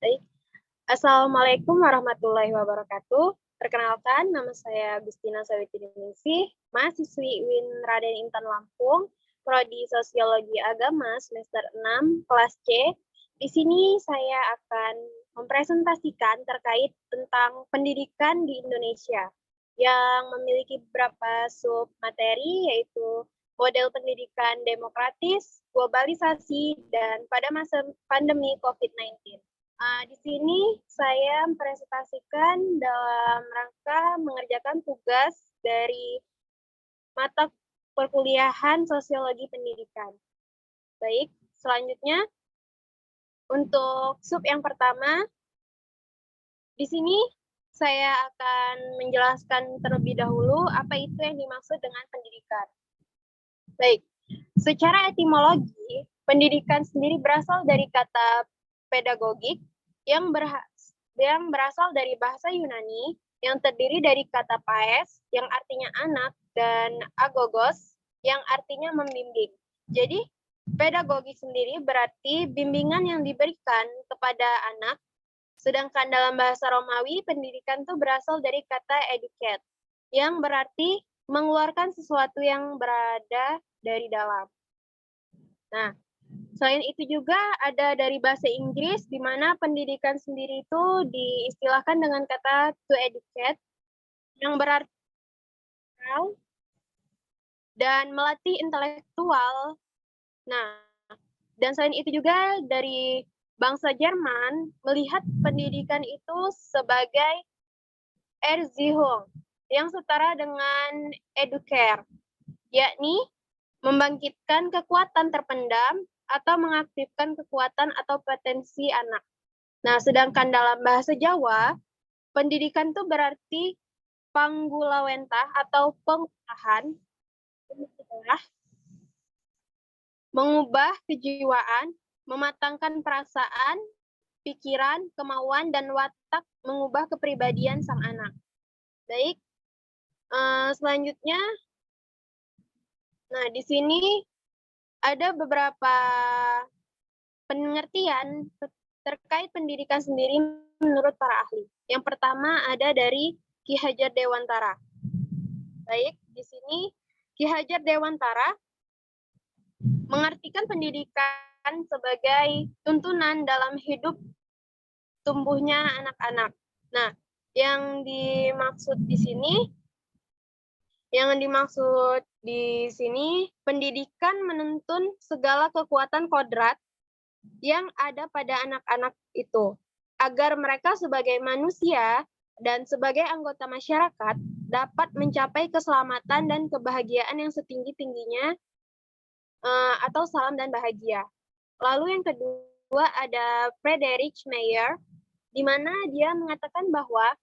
Baik. Assalamualaikum warahmatullahi wabarakatuh. Perkenalkan, nama saya Agustina Sawitiningsih, mahasiswi UIN Raden Intan Lampung, Prodi Sosiologi Agama semester 6, kelas C. Di sini saya akan mempresentasikan terkait tentang pendidikan di Indonesia yang memiliki beberapa sub materi, yaitu model pendidikan demokratis, globalisasi, dan pada masa pandemi COVID-19. Di sini saya mempresentasikan dalam rangka mengerjakan tugas dari mata perkuliahan Sosiologi Pendidikan. Baik, selanjutnya untuk sub yang pertama, di sini saya akan menjelaskan terlebih dahulu apa itu yang dimaksud dengan pendidikan. Baik, secara etimologi, pendidikan sendiri berasal dari kata pedagogik yang berasal dari bahasa Yunani yang terdiri dari kata paes yang artinya anak dan agogos yang artinya membimbing. Jadi, pedagogik sendiri berarti bimbingan yang diberikan kepada anak, sedangkan dalam bahasa Romawi pendidikan itu berasal dari kata educate yang berarti mengeluarkan sesuatu yang berada dari dalam. Nah, selain itu juga ada dari bahasa Inggris, di mana pendidikan sendiri itu diistilahkan dengan kata to educate, yang berarti dan melatih intelektual. Nah, dan selain itu juga dari bangsa Jerman melihat pendidikan itu sebagai Erziehung, yang setara dengan educare, yakni membangkitkan kekuatan terpendam atau mengaktifkan kekuatan atau potensi anak. Nah, sedangkan dalam bahasa Jawa, pendidikan itu berarti panggulawentah atau pengubahan, mengubah kejiwaan, mematangkan perasaan, pikiran, kemauan, dan watak mengubah kepribadian sang anak. Baik, selanjutnya, nah di sini ada beberapa pengertian terkait pendidikan sendiri menurut para ahli. Yang pertama ada dari Ki Hajar Dewantara. Baik, di sini Ki Hajar Dewantara mengartikan pendidikan sebagai tuntunan dalam hidup tumbuhnya anak-anak. Nah, yang dimaksud di sini pendidikan menuntun segala kekuatan kodrat yang ada pada anak-anak itu, agar mereka sebagai manusia dan sebagai anggota masyarakat dapat mencapai keselamatan dan kebahagiaan yang setinggi-tingginya atau salam dan bahagia. Lalu yang kedua ada Friedrich Mayer, di mana dia mengatakan bahwa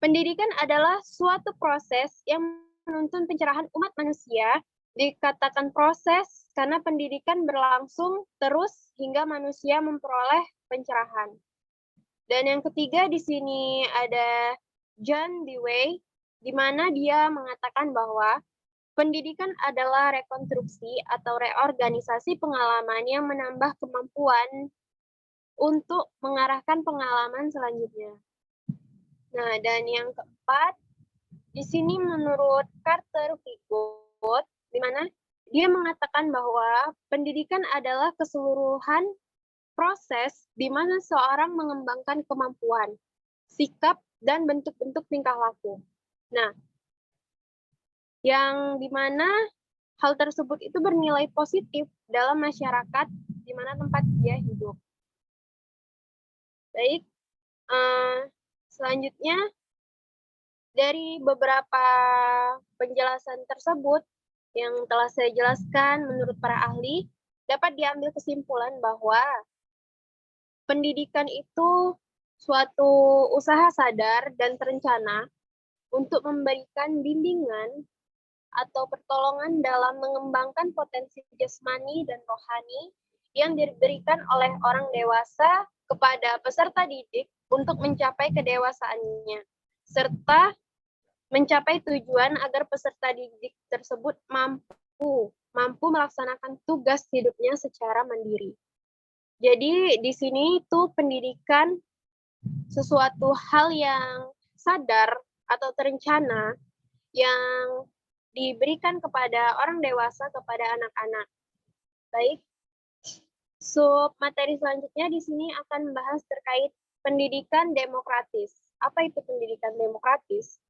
pendidikan adalah suatu proses yang menuntun pencerahan umat manusia. Dikatakan proses karena pendidikan berlangsung terus hingga manusia memperoleh pencerahan. Dan yang ketiga di sini ada John Dewey, di mana dia mengatakan bahwa pendidikan adalah rekonstruksi atau reorganisasi pengalaman yang menambah kemampuan untuk mengarahkan pengalaman selanjutnya. Nah, dan yang keempat, di sini menurut Carter Vigood, di mana dia mengatakan bahwa pendidikan adalah keseluruhan proses di mana seorang mengembangkan kemampuan, sikap, dan bentuk-bentuk tingkah laku. Nah, yang di mana hal tersebut itu bernilai positif dalam masyarakat di mana tempat dia hidup. Baik, selanjutnya dari beberapa penjelasan tersebut yang telah saya jelaskan menurut para ahli, dapat diambil kesimpulan bahwa pendidikan itu suatu usaha sadar dan terencana untuk memberikan bimbingan atau pertolongan dalam mengembangkan potensi jasmani dan rohani yang diberikan oleh orang dewasa kepada peserta didik untuk mencapai kedewasaannya, serta mencapai tujuan agar peserta didik tersebut mampu melaksanakan tugas hidupnya secara mandiri. Jadi di sini itu pendidikan sesuatu hal yang sadar atau terencana yang diberikan kepada orang dewasa kepada anak-anak. Baik, sub materi selanjutnya di sini akan membahas terkait pendidikan demokratis. Apa itu pendidikan demokratis?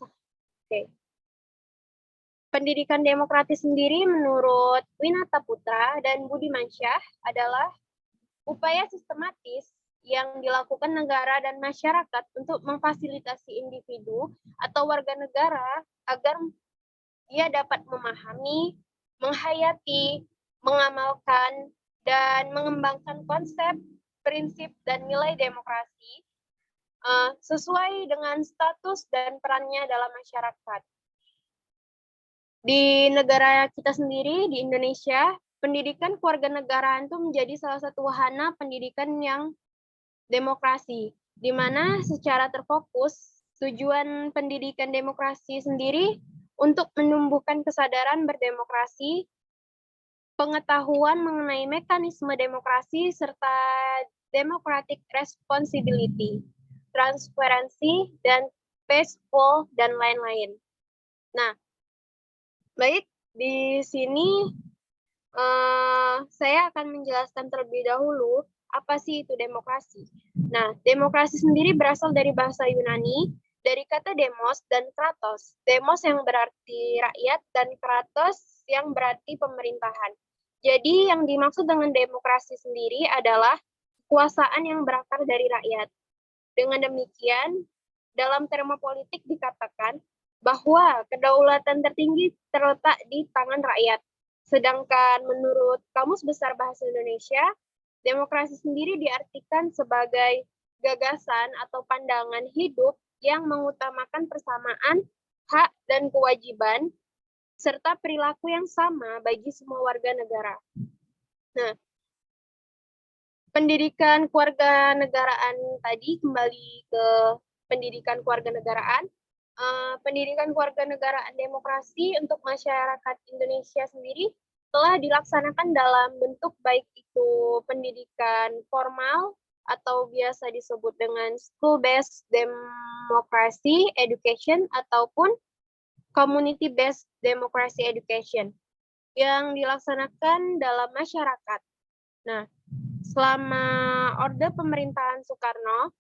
Oke. Pendidikan demokratis sendiri menurut Winata Putra dan Budimansyah adalah upaya sistematis yang dilakukan negara dan masyarakat untuk memfasilitasi individu atau warga negara agar dia dapat memahami, menghayati, mengamalkan, dan mengembangkan konsep, prinsip, dan nilai demokrasi sesuai dengan status dan perannya dalam masyarakat. Di negara kita sendiri, di Indonesia, pendidikan kewarganegaraan itu menjadi salah satu wahana pendidikan yang demokrasi, di mana secara terfokus tujuan pendidikan demokrasi sendiri untuk menumbuhkan kesadaran berdemokrasi, pengetahuan mengenai mekanisme demokrasi, serta democratic responsibility, transparansi, dan peaceful, dan lain-lain. Nah, baik, di sini saya akan menjelaskan terlebih dahulu apa sih itu demokrasi. Nah, demokrasi sendiri berasal dari bahasa Yunani, dari kata demos dan kratos. Demos yang berarti rakyat dan kratos yang berarti pemerintahan. Jadi yang dimaksud dengan demokrasi sendiri adalah kekuasaan yang berakar dari rakyat. Dengan demikian, dalam terma politik dikatakan bahwa kedaulatan tertinggi terletak di tangan rakyat. Sedangkan menurut Kamus Besar Bahasa Indonesia, demokrasi sendiri diartikan sebagai gagasan atau pandangan hidup yang mengutamakan persamaan hak dan kewajiban serta perilaku yang sama bagi semua warga negara. Nah, pendidikan kewarganegaraan tadi, kembali ke pendidikan kewarganegaraan. Pendidikan kewarganegaraan demokrasi untuk masyarakat Indonesia sendiri telah dilaksanakan dalam bentuk baik itu pendidikan formal atau biasa disebut dengan school-based democracy education ataupun community-based democracy education yang dilaksanakan dalam masyarakat. Nah, selama Orde Pemerintahan Soekarno,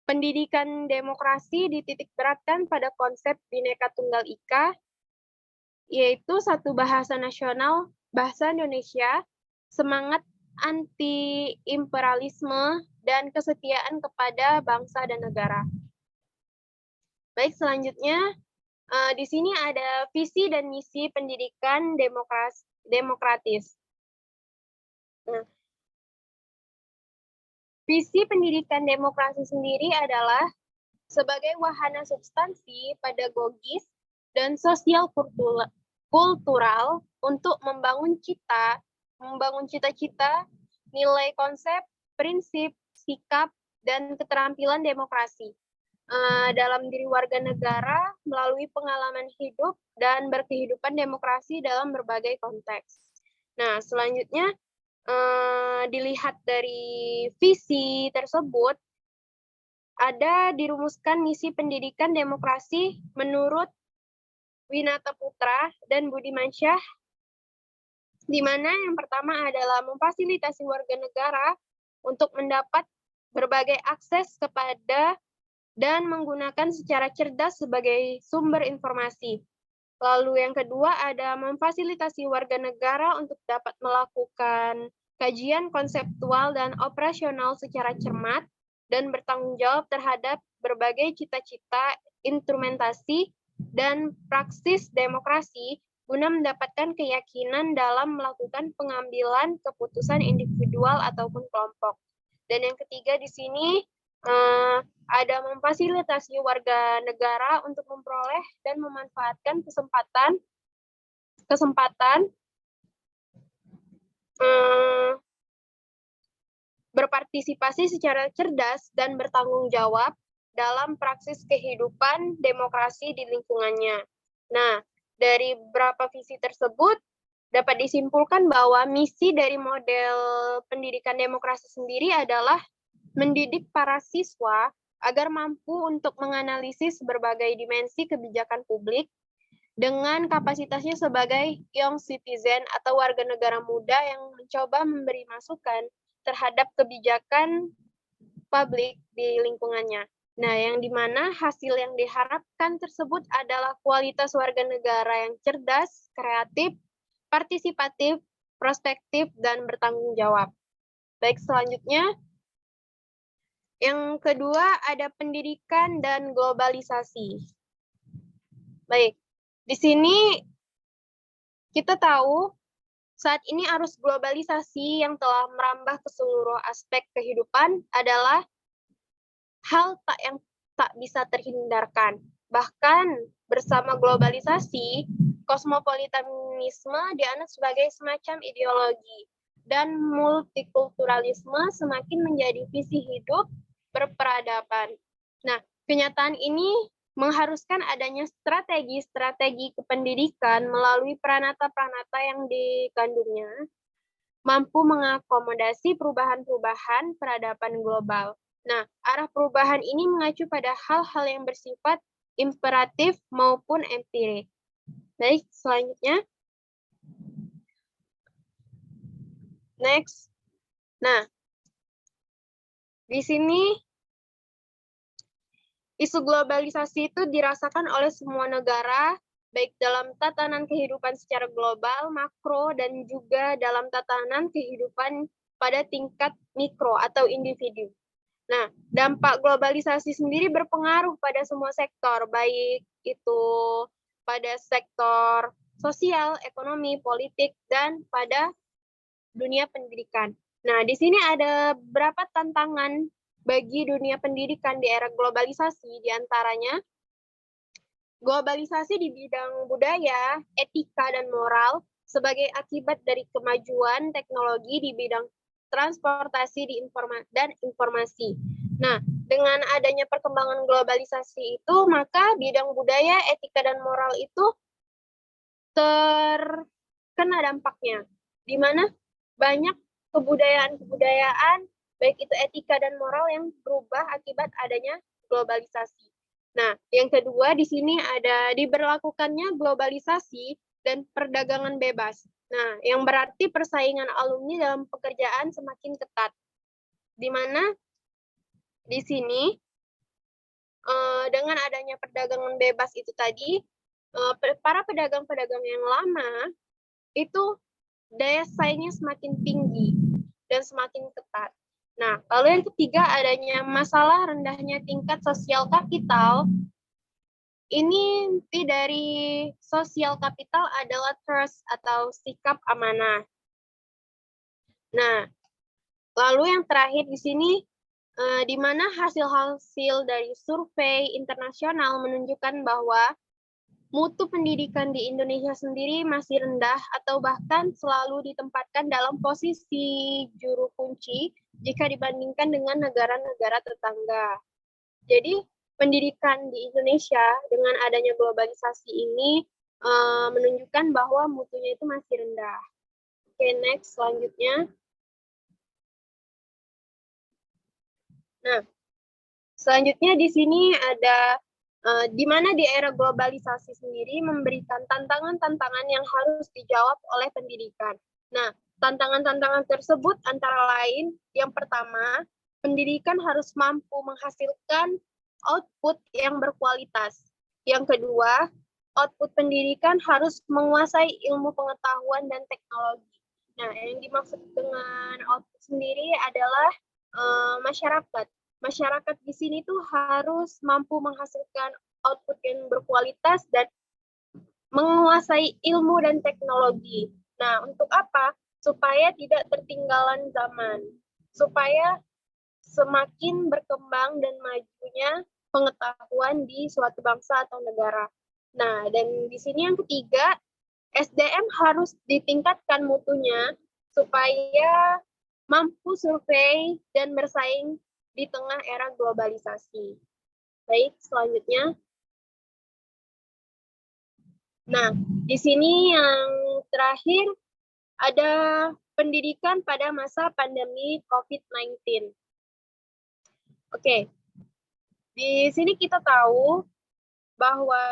pendidikan demokrasi dititik beratkan pada konsep Bhinneka Tunggal Ika, yaitu satu bahasa nasional, bahasa Indonesia, semangat anti-imperialisme, dan kesetiaan kepada bangsa dan negara. Baik, selanjutnya, di sini ada visi dan misi pendidikan demokratis. Nah, visi pendidikan demokrasi sendiri adalah sebagai wahana substansi, pedagogis, dan sosial kultural untuk membangun cita-cita, nilai konsep, prinsip, sikap, dan keterampilan demokrasi dalam diri warga negara melalui pengalaman hidup dan berkehidupan demokrasi dalam berbagai konteks. Nah, selanjutnya dilihat dari visi tersebut, ada dirumuskan misi pendidikan demokrasi menurut Winata Putra dan Budimansyah, di mana yang pertama adalah memfasilitasi warga negara untuk mendapat berbagai akses kepada dan menggunakan secara cerdas sebagai sumber informasi. Lalu yang kedua ada memfasilitasi warga negara untuk dapat melakukan kajian konseptual dan operasional secara cermat dan bertanggung jawab terhadap berbagai cita-cita, instrumentasi, dan praksis demokrasi guna mendapatkan keyakinan dalam melakukan pengambilan keputusan individual ataupun kelompok. Dan yang ketiga di sini ada memfasilitasi warga negara untuk memperoleh dan memanfaatkan kesempatan berpartisipasi secara cerdas dan bertanggung jawab dalam praksis kehidupan demokrasi di lingkungannya. Nah, dari beberapa visi tersebut dapat disimpulkan bahwa misi dari model pendidikan demokrasi sendiri adalah mendidik para siswa agar mampu untuk menganalisis berbagai dimensi kebijakan publik dengan kapasitasnya sebagai young citizen atau warga negara muda yang mencoba memberi masukan terhadap kebijakan publik di lingkungannya. Nah, yang dimana hasil yang diharapkan tersebut adalah kualitas warga negara yang cerdas, kreatif, partisipatif, prospektif, dan bertanggung jawab. Baik, selanjutnya yang kedua ada pendidikan dan globalisasi. Baik, di sini kita tahu saat ini arus globalisasi yang telah merambah ke seluruh aspek kehidupan adalah hal yang tak bisa terhindarkan. Bahkan bersama globalisasi, kosmopolitanisme dianut sebagai semacam ideologi dan multikulturalisme semakin menjadi visi hidup berperadaban. Nah, kenyataan ini mengharuskan adanya strategi-strategi kependidikan melalui pranata-pranata yang dikandungnya, mampu mengakomodasi perubahan-perubahan peradaban global. Nah, arah perubahan ini mengacu pada hal-hal yang bersifat imperatif maupun empirik. Baik, selanjutnya. Next. Nah, di sini isu globalisasi itu dirasakan oleh semua negara, baik dalam tatanan kehidupan secara global, makro, dan juga dalam tatanan kehidupan pada tingkat mikro atau individu. Nah, dampak globalisasi sendiri berpengaruh pada semua sektor, baik itu pada sektor sosial, ekonomi, politik, dan pada dunia pendidikan. Nah, di sini ada beberapa tantangan bagi dunia pendidikan di era globalisasi, diantaranya globalisasi di bidang budaya, etika, dan moral sebagai akibat dari kemajuan teknologi di bidang transportasi dan informasi. Nah, dengan adanya perkembangan globalisasi itu, maka bidang budaya, etika, dan moral itu terkena dampaknya, di mana banyak kebudayaan-kebudayaan, baik itu etika dan moral yang berubah akibat adanya globalisasi. Nah, yang kedua di sini ada diberlakukannya globalisasi dan perdagangan bebas. Nah, yang berarti persaingan alumni dalam pekerjaan semakin ketat. Di mana di sini dengan adanya perdagangan bebas itu tadi, para pedagang-pedagang yang lama itu daya saingnya semakin tinggi dan semakin ketat. Nah, lalu yang ketiga adanya masalah rendahnya tingkat sosial kapital. Ini inti dari sosial kapital adalah trust atau sikap amanah. Nah, lalu yang terakhir di sini, di mana hasil-hasil dari survei internasional menunjukkan bahwa mutu pendidikan di Indonesia sendiri masih rendah atau bahkan selalu ditempatkan dalam posisi juru kunci jika dibandingkan dengan negara-negara tetangga. Jadi pendidikan di Indonesia dengan adanya globalisasi ini menunjukkan bahwa mutunya itu masih rendah. Oke, next selanjutnya. Nah, selanjutnya di sini ada di mana di era globalisasi sendiri memberikan tantangan-tantangan yang harus dijawab oleh pendidikan. Nah, tantangan-tantangan tersebut antara lain, yang pertama, pendidikan harus mampu menghasilkan output yang berkualitas. Yang kedua, output pendidikan harus menguasai ilmu pengetahuan dan teknologi. Nah, yang dimaksud dengan output sendiri adalah masyarakat. Masyarakat di sini tuh harus mampu menghasilkan output yang berkualitas dan menguasai ilmu dan teknologi. Nah, untuk apa? Supaya tidak tertinggalan zaman. Supaya semakin berkembang dan majunya pengetahuan di suatu bangsa atau negara. Nah, dan di sini yang ketiga, SDM harus ditingkatkan mutunya supaya mampu survei dan bersaing di tengah era globalisasi. Baik, selanjutnya. Nah, di sini yang terakhir ada pendidikan pada masa pandemi COVID-19. Oke, di sini kita tahu bahwa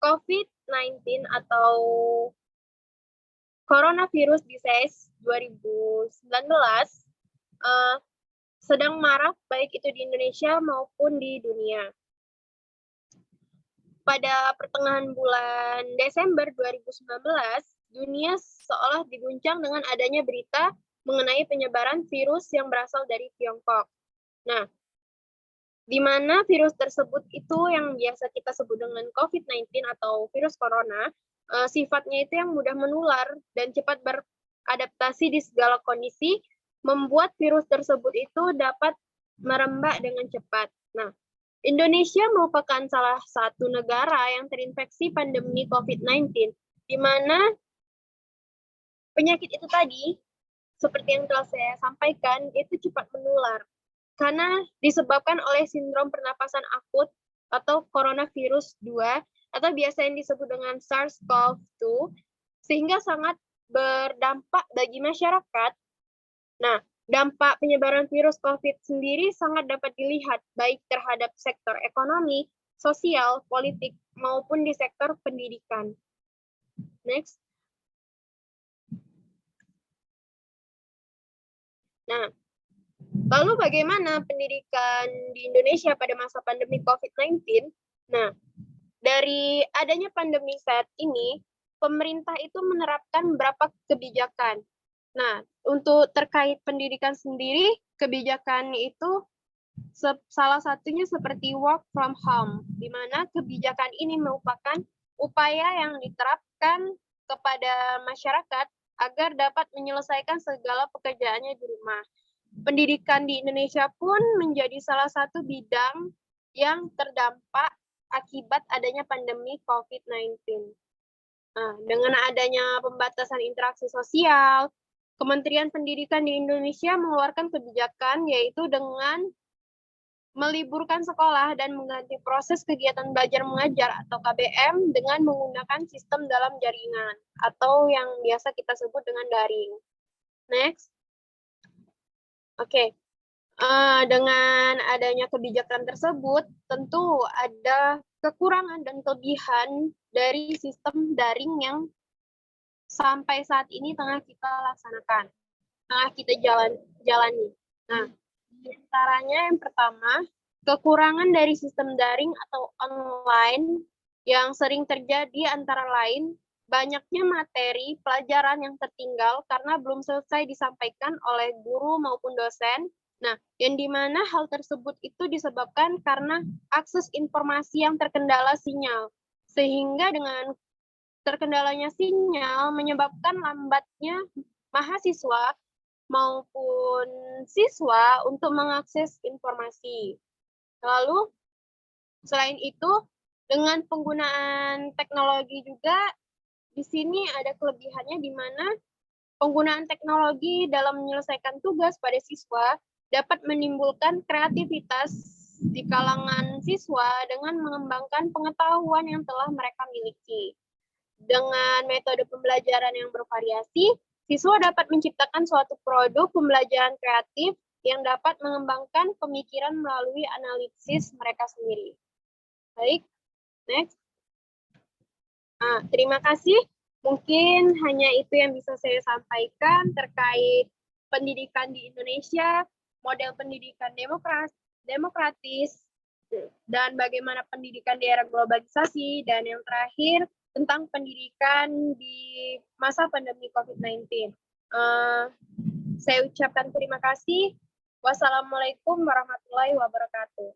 COVID-19 atau Coronavirus Disease 2019 sedang marak baik itu di Indonesia maupun di dunia. Pada pertengahan bulan Desember 2019, dunia seolah diguncang dengan adanya berita mengenai penyebaran virus yang berasal dari Tiongkok. Nah, di mana virus tersebut itu yang biasa kita sebut dengan COVID-19 atau virus corona, sifatnya itu yang mudah menular dan cepat beradaptasi di segala kondisi, membuat virus tersebut itu dapat merembak dengan cepat. Nah, Indonesia merupakan salah satu negara yang terinfeksi pandemi COVID-19, di mana penyakit itu tadi, seperti yang telah saya sampaikan, itu cepat menular karena disebabkan oleh sindrom pernapasan akut atau coronavirus 2 atau biasa yang disebut dengan SARS-CoV-2, sehingga sangat berdampak bagi masyarakat. Nah, dampak penyebaran virus COVID sendiri sangat dapat dilihat baik terhadap sektor ekonomi, sosial, politik, maupun di sektor pendidikan. Next. Nah, lalu bagaimana pendidikan di Indonesia pada masa pandemi COVID-19? Nah, dari adanya pandemi saat ini, pemerintah itu menerapkan beberapa kebijakan. Nah, untuk terkait pendidikan sendiri, kebijakan itu salah satunya seperti work from home, di mana kebijakan ini merupakan upaya yang diterapkan kepada masyarakat agar dapat menyelesaikan segala pekerjaannya di rumah. Pendidikan di Indonesia pun menjadi salah satu bidang yang terdampak akibat adanya pandemi COVID-19. Nah, dengan adanya pembatasan interaksi sosial, Kementerian Pendidikan di Indonesia mengeluarkan kebijakan yaitu dengan meliburkan sekolah dan mengganti proses kegiatan belajar mengajar atau KBM dengan menggunakan sistem dalam jaringan atau yang biasa kita sebut dengan daring. Next. Oke. Dengan adanya kebijakan tersebut, tentu ada kekurangan dan kelebihan dari sistem daring yang sampai saat ini tengah kita laksanakan, tengah kita jalani. Nah, di antaranya yang pertama, kekurangan dari sistem daring atau online yang sering terjadi antara lain banyaknya materi pelajaran yang tertinggal karena belum selesai disampaikan oleh guru maupun dosen. Nah, yang dimana hal tersebut itu disebabkan karena akses informasi yang terkendala sinyal. Sehingga dengan terkendalanya sinyal menyebabkan lambatnya mahasiswa maupun siswa untuk mengakses informasi. Lalu, selain itu, dengan penggunaan teknologi juga, di sini ada kelebihannya di mana penggunaan teknologi dalam menyelesaikan tugas pada siswa dapat menimbulkan kreativitas di kalangan siswa dengan mengembangkan pengetahuan yang telah mereka miliki. Dengan metode pembelajaran yang bervariasi, siswa dapat menciptakan suatu produk pembelajaran kreatif yang dapat mengembangkan pemikiran melalui analisis mereka sendiri. Baik, next. Terima kasih. Mungkin hanya itu yang bisa saya sampaikan terkait pendidikan di Indonesia, model pendidikan demokratis, dan bagaimana pendidikan di era globalisasi, dan yang terakhir tentang pendidikan di masa pandemi COVID-19. Saya ucapkan terima kasih. Wassalamualaikum warahmatullahi wabarakatuh.